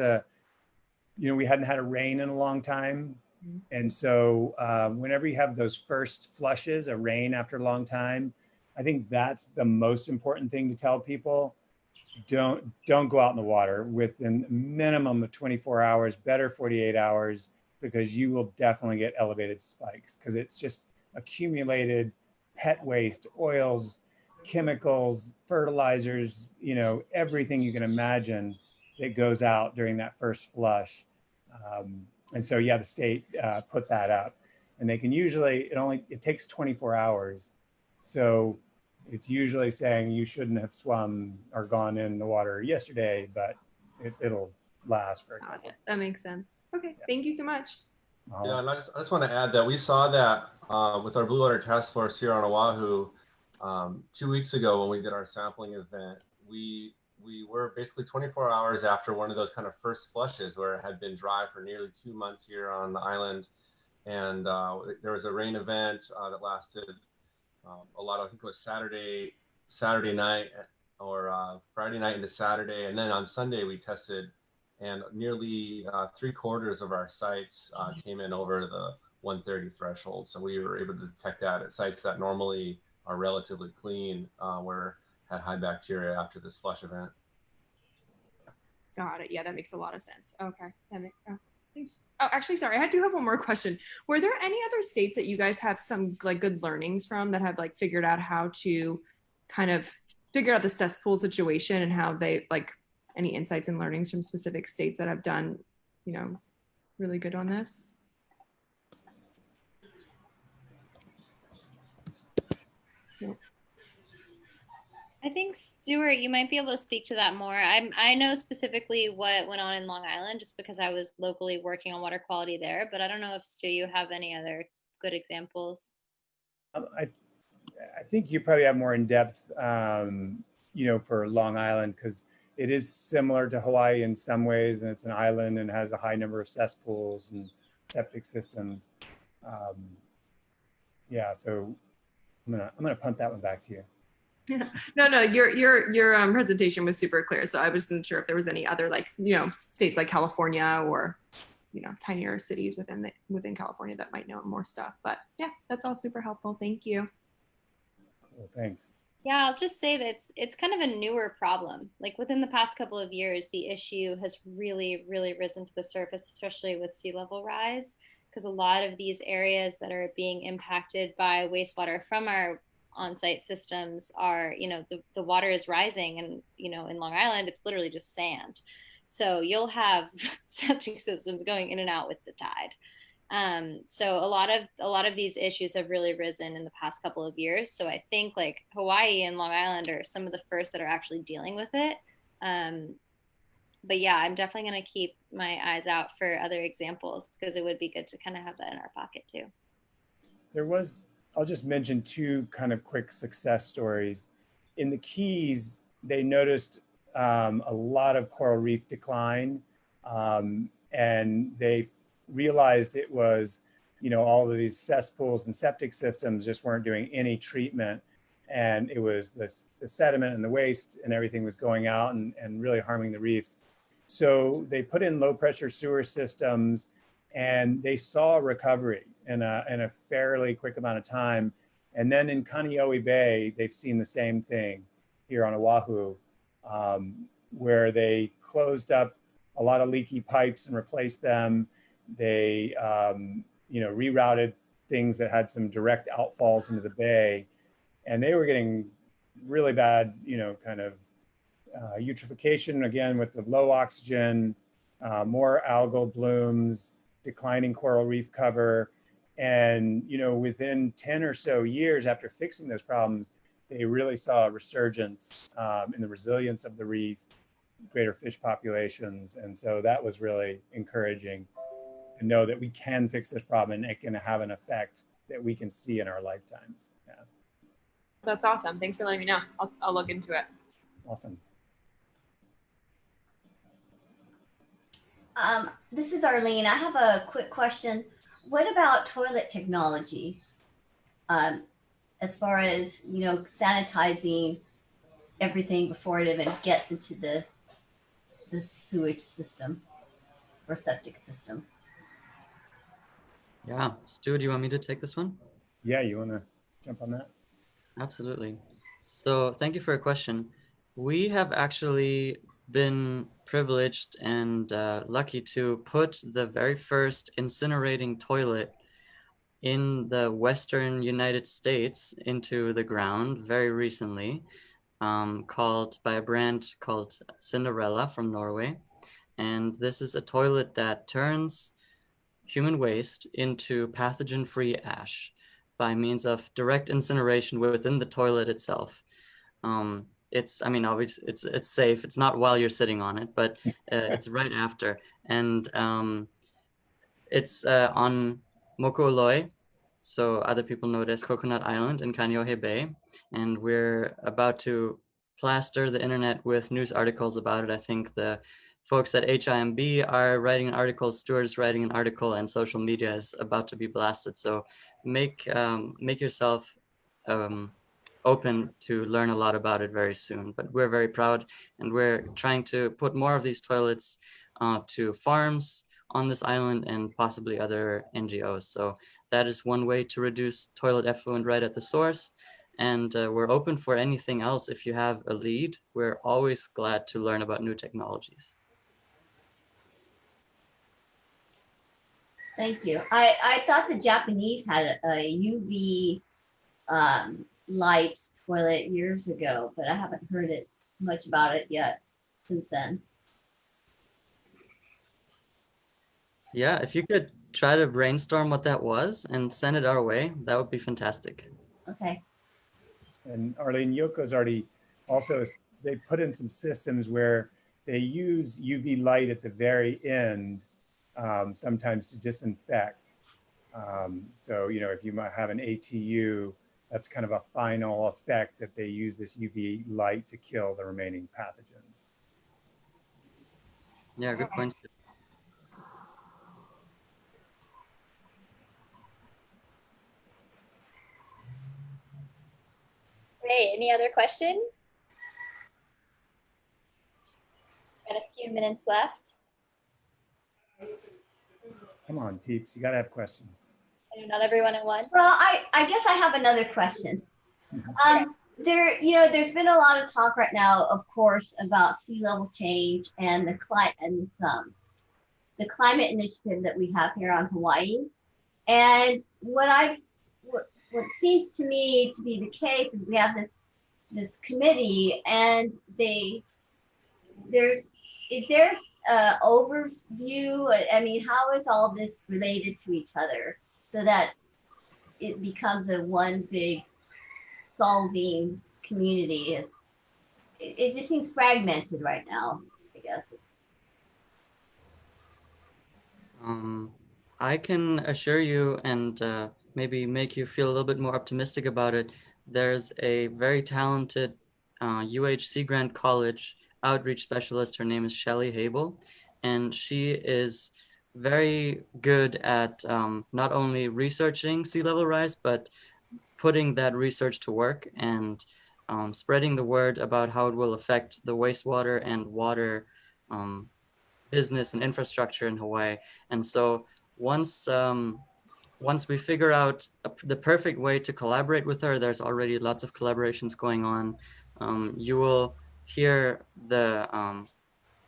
we hadn't had a rain in a long time. And so whenever you have those first flushes, a rain after a long time, I think that's the most important thing to tell people. Don't go out in the water within a minimum of 24 hours, better 48 hours, because you will definitely get elevated spikes because it's just accumulated pet waste, oils, chemicals, fertilizers, everything you can imagine that goes out during that first flush. And so, yeah, the state put that up, and they can usually, it takes 24 hours. So it's usually saying you shouldn't have swum or gone in the water yesterday, but it'll last for a couple. That makes sense. Okay, yeah. Thank you so much. Yeah, and I just want to add that we saw that with our Blue Water Task Force here on Oahu 2 weeks ago when we did our sampling event. We were basically 24 hours after one of those kind of first flushes where it had been dry for nearly 2 months here on the island. And there was a rain event that lasted a lot. I think it was Saturday night or Friday night into Saturday. And then on Sunday we tested, and nearly 3/4 of our sites came in over the 130 threshold. So we were able to detect that at sites that normally are relatively clean, had high bacteria after this flush event. Got it. Yeah, that makes a lot of sense. Okay. Thanks. Oh, actually, sorry, I do have one more question. Were there any other states that you guys have some like good learnings from that have like figured out how to kind of figure out the cesspool situation and how they like any insights and learnings from specific states that have done, really good on this? I think Stuart, you might be able to speak to that more. I know specifically what went on in Long Island just because I was locally working on water quality there, but I don't know if Stu, you have any other good examples. I think you probably have more in depth, for Long Island, because it is similar to Hawaii in some ways, and it's an island and has a high number of cesspools and septic systems. Yeah, so I'm gonna punt that one back to you. No, your presentation was super clear. So I wasn't sure if there was any other states like California or tinier cities within California that might know more stuff. But yeah, that's all super helpful. Thank you. Cool, thanks. Yeah, I'll just say that it's kind of a newer problem. Like within the past couple of years, the issue has really, really risen to the surface, especially with sea level rise, because a lot of these areas that are being impacted by wastewater from our on-site systems are, the water is rising, and in Long Island, it's literally just sand. So you'll have septic systems going in and out with the tide. So a lot of these issues have really risen in the past couple of years. So I think like Hawaii and Long Island are some of the first that are actually dealing with it. But yeah, I'm definitely going to keep my eyes out for other examples because it would be good to kind of have that in our pocket too. I'll just mention two kind of quick success stories. In the Keys, they noticed a lot of coral reef decline, and they realized it was, all of these cesspools and septic systems just weren't doing any treatment. And it was the sediment and the waste and everything was going out and really harming the reefs. So they put in low pressure sewer systems and they saw recovery in a fairly quick amount of time. And then in Kaneohe Bay, they've seen the same thing here on Oahu, where they closed up a lot of leaky pipes and replaced them. They, rerouted things that had some direct outfalls into the bay, and they were getting really bad, kind of eutrophication again with the low oxygen, more algal blooms, declining coral reef cover. And, within 10 or so years after fixing those problems, they really saw a resurgence in the resilience of the reef, greater fish populations. And so that was really encouraging to know that we can fix this problem and it can have an effect that we can see in our lifetimes. Yeah. That's awesome. Thanks for letting me know. I'll look into it. Awesome. This is Arlene. I have a quick question. What about toilet technology? As far as, sanitizing everything before it even gets into the sewage system or septic system. Yeah, Stu, do you want me to take this one? Yeah, you want to jump on that? Absolutely. So thank you for your question. We have actually been privileged and lucky to put the very first incinerating toilet in the Western United States into the ground very recently, called by a brand called Cinderella from Norway. And this is a toilet that turns human waste into pathogen-free ash by means of direct incineration within the toilet itself. Obviously it's safe. It's not while you're sitting on it, but it's right after. And it's on Moku'oloi, so other people know it as Coconut Island in Kaneohe Bay. And we're about to plaster the internet with news articles about it. I think the folks at HIMB are writing an article, Stuart's writing an article, and social media is about to be blasted. So make yourself open to learn a lot about it very soon. But we're very proud, and we're trying to put more of these toilets to farms on this island and possibly other NGOs. So that is one way to reduce toilet effluent right at the source. And we're open for anything else. If you have a lead, we're always glad to learn about new technologies. Thank you. I thought the Japanese had a UV light toilet years ago, but I haven't heard much about it yet since then. Yeah, if you could try to brainstorm what that was and send it our way, that would be fantastic. Okay. And Arlene, Yoko's already also they put in some systems where they use UV light at the very end, sometimes to disinfect. So, you know, if you might have an ATU, that's kind of a final effect that they use this UV light to kill the remaining pathogens. Yeah, good points. Great. Any other questions? Got a few minutes left. Come on, peeps, you gotta have questions. I know not everyone at once. Well, I guess I have another question. There's been a lot of talk right now, of course, about sea level change and the climate initiative that we have here on Hawaii. And what seems to me to be the case is we have this committee, and is there an overview? I mean, how is all this related to each other so that it becomes a one big solving community? It just seems fragmented right now, I guess. I can assure you and maybe make you feel a little bit more optimistic about it. There's a very talented UH Sea Grant College outreach specialist. Her name is Shelley Habel, and she is very good at not only researching sea level rise, but putting that research to work and spreading the word about how it will affect the wastewater and water business and infrastructure in Hawaii. And so once we figure out the perfect way to collaborate with her, there's already lots of collaborations going on. You will hear the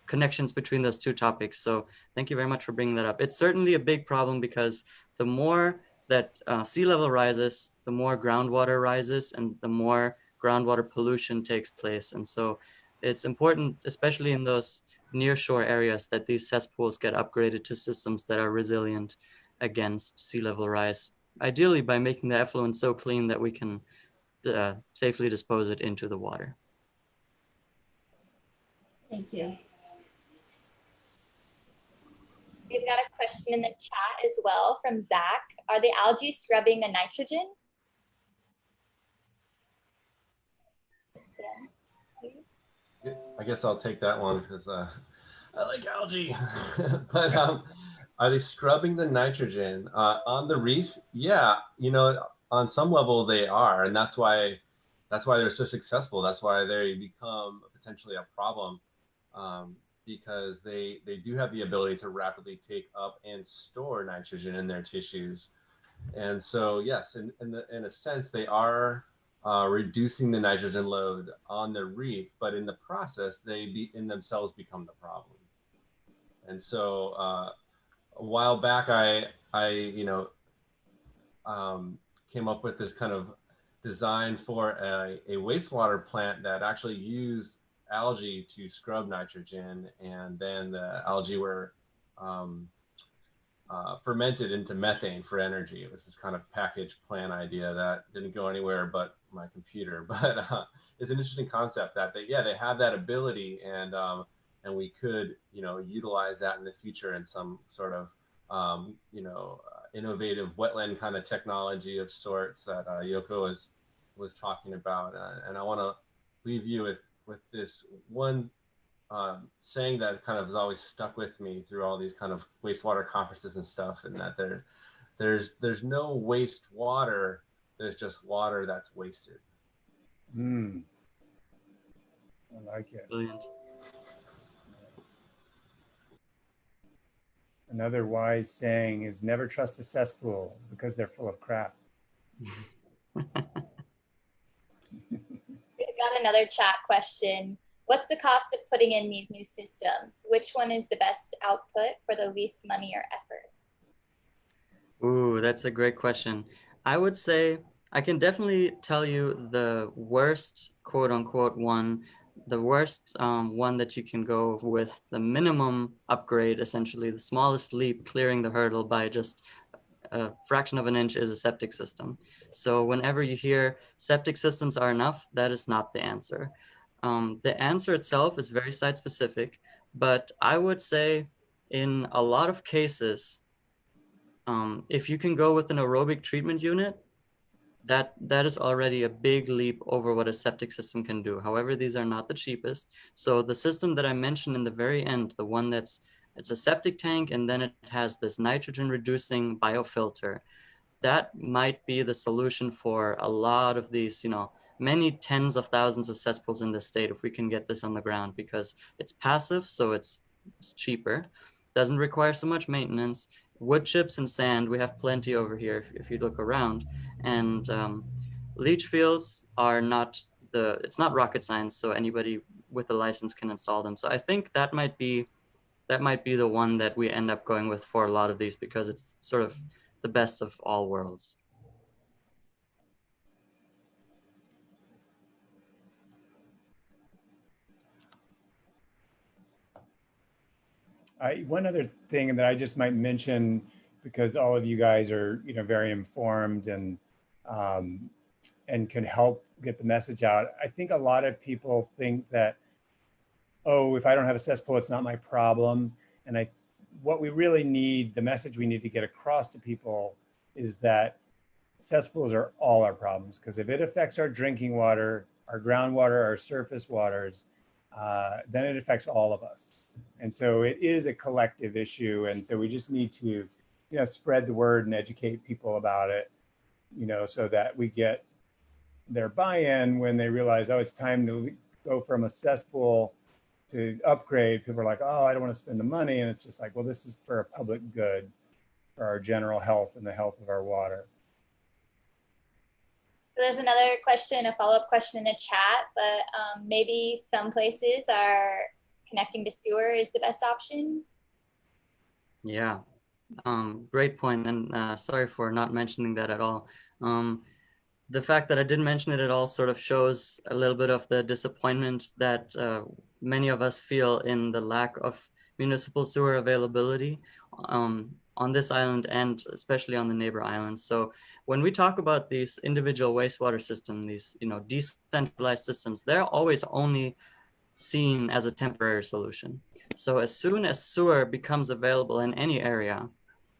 connections between those two topics. So thank you very much for bringing that up. It's certainly a big problem because the more that sea level rises, the more groundwater rises and the more groundwater pollution takes place. And so it's important, especially in those nearshore areas, that these cesspools get upgraded to systems that are resilient against sea level rise, ideally by making the effluent so clean that we can safely dispose it into the water. Thank you. We've got a question in the chat as well from Zach. Are the algae scrubbing the nitrogen? I guess I'll take that one because I like algae. But are they scrubbing the nitrogen on the reef? Yeah, you know, on some level they are, and that's why they're so successful. That's why they become potentially a problem, because they do have the ability to rapidly take up and store nitrogen in their tissues. And so yes, in a sense they are reducing the nitrogen load on the reef, but in the process they in themselves become the problem. And so a while back I came up with this kind of design for a wastewater plant that actually used algae to scrub nitrogen, and then the algae were fermented into methane for energy. It was this kind of package plan idea that didn't go anywhere but my computer. But it's an interesting concept that they have that ability, and we could utilize that in the future in some sort of innovative wetland kind of technology of sorts that Yoko was talking about. And I want to leave you with this one saying that kind of has always stuck with me through all these kind of wastewater conferences and stuff, and that there's no waste water, there's just water that's wasted. I like it. Brilliant. Another wise saying is never trust a cesspool because they're full of crap. We've got another chat question. What's the cost of putting in these new systems? Which one is the best output for the least money or effort? Ooh, that's a great question. I would say I can definitely tell you the worst, quote unquote, one, the worst one that you can go with the minimum upgrade, essentially the smallest leap, clearing the hurdle by just a fraction of an inch, is a septic system. So whenever you hear septic systems are enough, that is not the answer. The answer itself is very site specific, but I would say in a lot of cases, if you can go with an aerobic treatment unit, that is already a big leap over what a septic system can do. However, these are not the cheapest. So the system that I mentioned in the very end, the one it's a septic tank, and then it has this nitrogen reducing biofilter, that might be the solution for a lot of these, many tens of thousands of cesspools in the state, if we can get this on the ground, because it's passive, so it's cheaper, doesn't require so much maintenance. Wood chips and sand, we have plenty over here if you look around. And leach fields are it's not rocket science, so anybody with a license can install them. So I think that might be the one that we end up going with for a lot of these, because it's sort of the best of all worlds. One other thing that I just might mention, because all of you guys are, very informed and can help get the message out. I think a lot of people think that, oh, if I don't have a cesspool, it's not my problem. And what we really need, the message we need to get across to people is that cesspools are all our problems, because if it affects our drinking water, our groundwater, our surface waters, then it affects all of us. And so it is a collective issue. And so we just need to, spread the word and educate people about it, so that we get their buy-in when they realize, oh, it's time to go from a cesspool to upgrade. People are like, oh, I don't want to spend the money. And it's just like, well, this is for a public good, for our general health and the health of our water. There's another question, a follow-up question in the chat, but maybe some places are connecting to sewer is the best option. Yeah, great point. And sorry for not mentioning that at all. The fact that I didn't mention it at all sort of shows a little bit of the disappointment that many of us feel in the lack of municipal sewer availability on this island, and especially on the neighbor islands. So when we talk about these individual wastewater systems, these decentralized systems, they're always only seen as a temporary solution. So as soon as sewer becomes available in any area,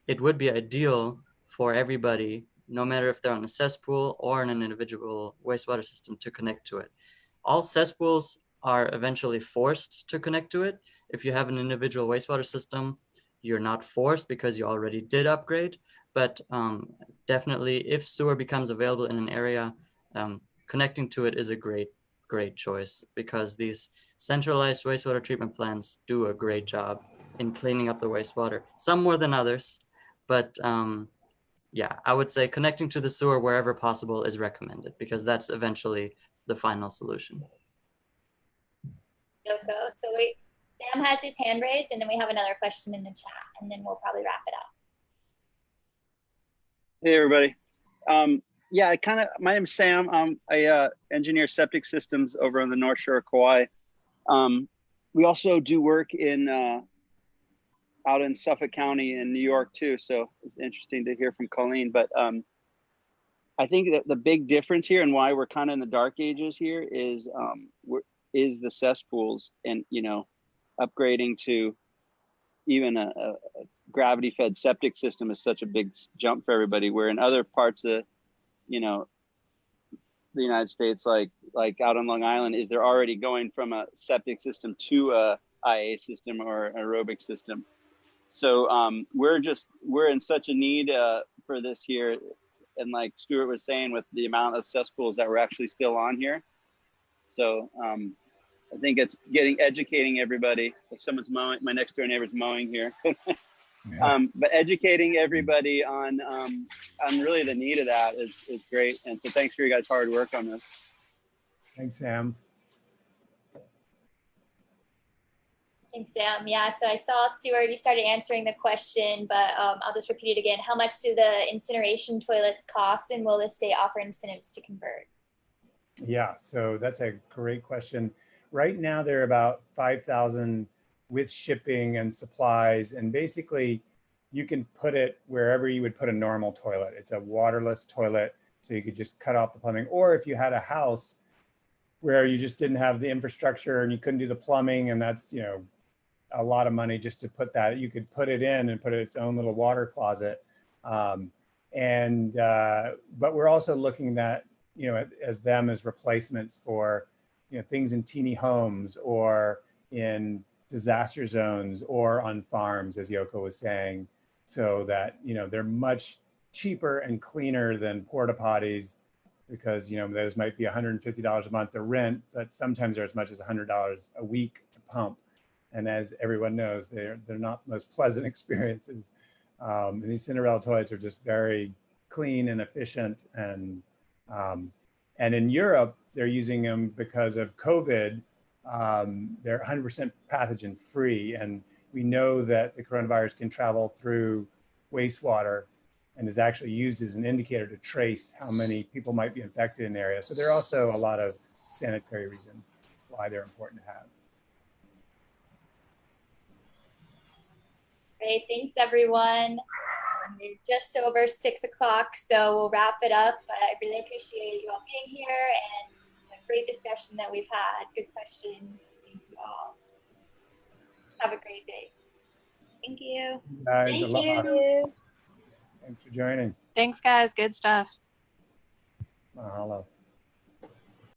it would be ideal for everybody, no matter if they're on a cesspool or in an individual wastewater system, to connect to it. All cesspools are eventually forced to connect to it. If you have an individual wastewater system, you're not forced because you already did upgrade. But definitely, if sewer becomes available in an area, connecting to it is a great choice, because these centralized wastewater treatment plants do a great job in cleaning up the wastewater, some more than others. But yeah, I would say connecting to the sewer wherever possible is recommended, because that's eventually the final solution. Yoko. So Sam has his hand raised, and then we have another question in the chat, and then we'll probably wrap it up. Hey, everybody. Yeah, my name's Sam. I engineer septic systems over on the North Shore of Kauai. We also do work out in Suffolk County in New York too. So it's interesting to hear from Colleen. But I think that the big difference here, and why we're kind of in the dark ages here, is the cesspools, and upgrading to even a gravity fed septic system is such a big jump for everybody, where in other parts of the United States, like out on Long Island, is they're already going from a septic system to a IA system or an aerobic system. So we're in such a need for this here. And like Stuart was saying, with the amount of cesspools that we're actually still on here. So I think it's educating everybody. If someone's mowing, my next door neighbor's mowing here. But educating everybody on really the need of that is great. And so thanks for your guys' hard work on this. Thanks, Sam. Thanks, Sam. Yeah, so I saw, Stuart, you started answering the question, but I'll just repeat it again. How much do the incineration toilets cost, and will the state offer incentives to convert? Yeah, so that's a great question. Right now, they're about $5,000 with shipping and supplies. And basically, you can put it wherever you would put a normal toilet. It's a waterless toilet, so you could just cut off the plumbing. Or if you had a house where you just didn't have the infrastructure and you couldn't do the plumbing, and that's, you know, a lot of money just to put that. You could put it in and put it its own little water closet. But we're also looking at, you know, as them as replacements for, you know, things in teeny homes or in disaster zones or on farms, as Yoko was saying, so that, you know, they're much cheaper and cleaner than porta potties, because, you know, those might be $150 a month to rent, but sometimes they're as much as $100 a week to pump. And as everyone knows, they're not the most pleasant experiences. And these Cinderella toilets are just very clean and efficient. And in Europe, they're using them because of COVID. They're 100% pathogen free. And we know that the coronavirus can travel through wastewater and is actually used as an indicator to trace how many people might be infected in the area. So there are also a lot of sanitary reasons why they're important to have. Great, thanks everyone. We're just over 6 o'clock, so we'll wrap it up. But I really appreciate you all being here and a great discussion that we've had. Good question. Thank you all. Have a great day. Thank you. Guys, Thank aloha. you. Thanks for joining. Thanks, guys. Good stuff. Mahalo.